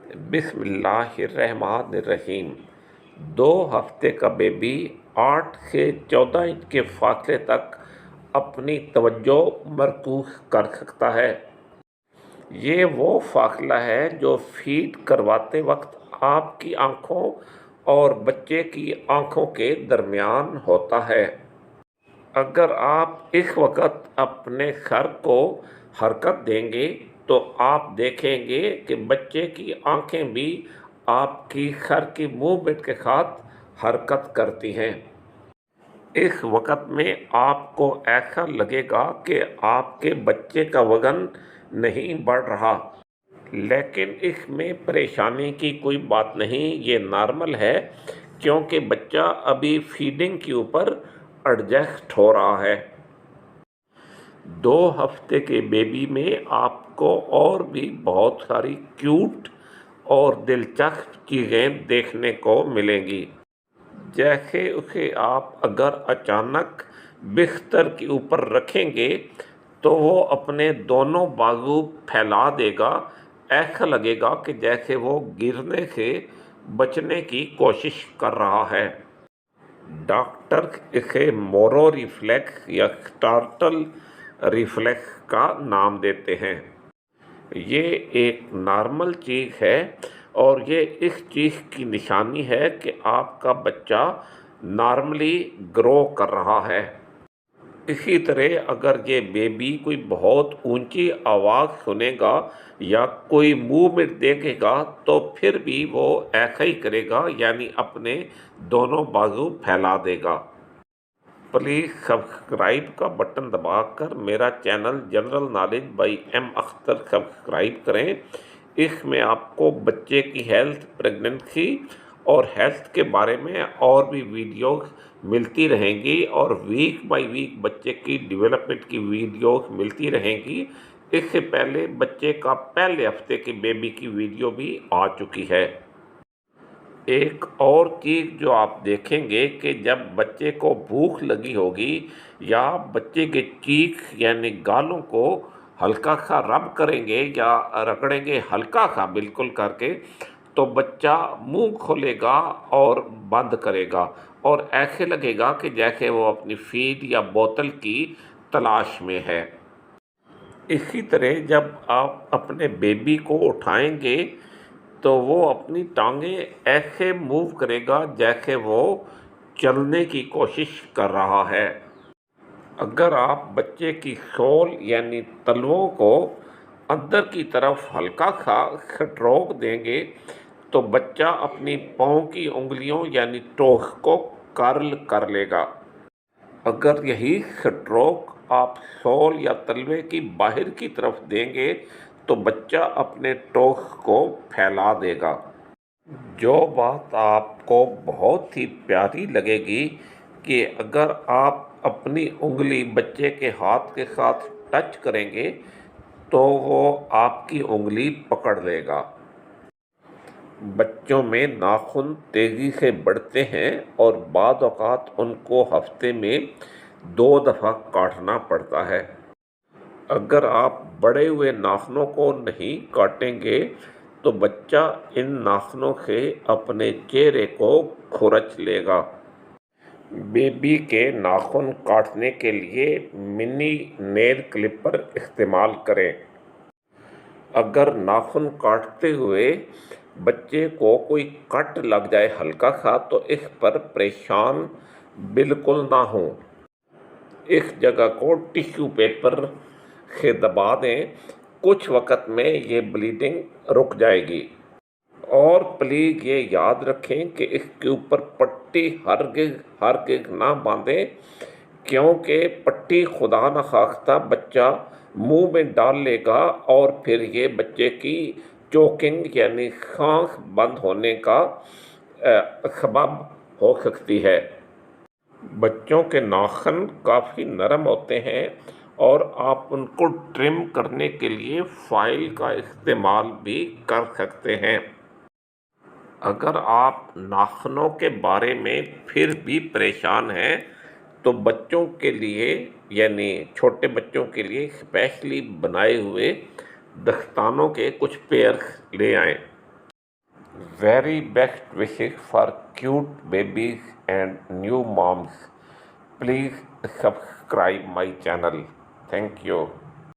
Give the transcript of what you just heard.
بسم اللہ الرحمن الرحیم۔ 2 ہفتے کا بیبی 8 سے 14 انچ کے فاصلے تک اپنی توجہ مرکوز کر سکتا ہے۔ یہ وہ فاصلہ ہے جو فیڈ کرواتے وقت آپ کی آنکھوں اور بچے کی آنکھوں کے درمیان ہوتا ہے۔ اگر آپ اس وقت اپنے سر کو حرکت دیں گے تو آپ دیکھیں گے کہ بچے کی آنکھیں بھی آپ کی سر کی موومنٹ کے ساتھ حرکت کرتی ہیں۔ اس وقت میں آپ کو ایسا لگے گا کہ آپ کے بچے کا وزن نہیں بڑھ رہا، لیکن اس میں پریشانی کی کوئی بات نہیں، یہ نارمل ہے کیونکہ بچہ ابھی فیڈنگ کے اوپر ایڈجسٹ ہو رہا ہے۔ 2 ہفتے کے بیبی میں آپ کو اور بھی بہت ساری کیوٹ اور دلچسپ چیزیں دیکھنے کو ملیں گی، جیسے اسے آپ اگر اچانک بستر کے اوپر رکھیں گے تو وہ اپنے دونوں بازو پھیلا دے گا، ایسا لگے گا کہ جیسے وہ گرنے سے بچنے کی کوشش کر رہا ہے۔ ڈاکٹر اسے مورو ریفلیکس یا سٹارٹل ریفلیکس کا نام دیتے ہیں۔ یہ ایک نارمل چیز ہے اور یہ اس چیز کی نشانی ہے کہ آپ کا بچہ نارملی گرو کر رہا ہے۔ اسی طرح اگر یہ بیبی کوئی بہت اونچی آواز سنے گا یا کوئی موومنٹ دیکھے گا تو پھر بھی وہ ایسا ہی کرے گا، یعنی اپنے دونوں بازو پھیلا دے گا۔ پلیز سبسکرائب کا بٹن دبا کر میرا channel general knowledge by M Akhtar subscribe کریں۔ اس میں آپ کو بچے کی ہیلتھ، پریگننسی اور ہیلتھ کے بارے میں اور بھی ویڈیوز ملتی رہیں گی اور ویک بائی ویک بچے کی ڈیولپمنٹ کی ویڈیوز ملتی رہیں گی۔ اس سے پہلے بچے کا پہلے ہفتے کی بیبی کی ویڈیو بھی آ چکی ہے۔ ایک اور چیز جو آپ دیکھیں گے کہ جب بچے کو بھوک لگی ہوگی یا بچے کے چیک یعنی گالوں کو ہلکا سا رب کریں گے یا رگڑیں گے ہلکا سا بالکل کر کے، تو بچہ منہ کھولے گا اور بند کرے گا اور ایسے لگے گا کہ جیسے وہ اپنی فیڈ یا بوتل کی تلاش میں ہے۔ اسی طرح جب آپ اپنے بیبی کو اٹھائیں گے تو وہ اپنی ٹانگیں ایسے موو کرے گا جیسے وہ چلنے کی کوشش کر رہا ہے۔ اگر آپ بچے کی سول یعنی تلوؤں کو اندر کی طرف ہلکا سا سٹروک دیں گے تو بچہ اپنی پاؤں کی انگلیوں یعنی ٹوس کو کرل کر لے گا۔ اگر یہی سٹروک آپ سول یا تلوے کی باہر کی طرف دیں گے تو بچہ اپنے ٹوس کو پھیلا دے گا۔ جو بات آپ کو بہت ہی پیاری لگے گی کہ اگر آپ اپنی انگلی بچے کے ہاتھ کے ساتھ ٹچ کریں گے تو وہ آپ کی انگلی پکڑ لے گا۔ بچوں میں ناخن تیزی سے بڑھتے ہیں اور بعض اوقات ان کو ہفتے میں 2 دفعہ کاٹنا پڑتا ہے۔ اگر آپ بڑے ہوئے ناخنوں کو نہیں کاٹیں گے تو بچہ ان ناخنوں سے اپنے چہرے کو کھرچ لے گا۔ بیبی کے ناخن کاٹنے کے لیے منی نیل کلپر استعمال کریں۔ اگر ناخن کاٹتے ہوئے بچے کو کوئی کٹ لگ جائے ہلکا سا تو اس پر پریشان بالکل نہ ہوں، اس جگہ کو ٹیشو پیپر سے دبا دیں، کچھ وقت میں یہ بلیڈنگ رک جائے گی۔ اور پلیز یہ یاد رکھیں کہ اس کے اوپر پٹی ہرگز نہ باندھیں کیونکہ پٹی خدا نخواستہ بچہ منہ میں ڈال لے گا اور پھر یہ بچے کی چوکنگ یعنی سانس بند ہونے کا سبب ہو سکتی ہے۔ بچوں کے ناخن کافی نرم ہوتے ہیں اور آپ ان کو ٹرم کرنے کے لیے فائل کا استعمال بھی کر سکتے ہیں۔ اگر آپ ناخنوں کے بارے میں پھر بھی پریشان ہیں تو بچوں کے لیے یعنی چھوٹے بچوں کے لیے اسپیشلی بنائے ہوئے دستانوں کے کچھ پیئر لے آئیں۔ Very best wishes for cute babies and new moms. Please subscribe my channel. Thank you.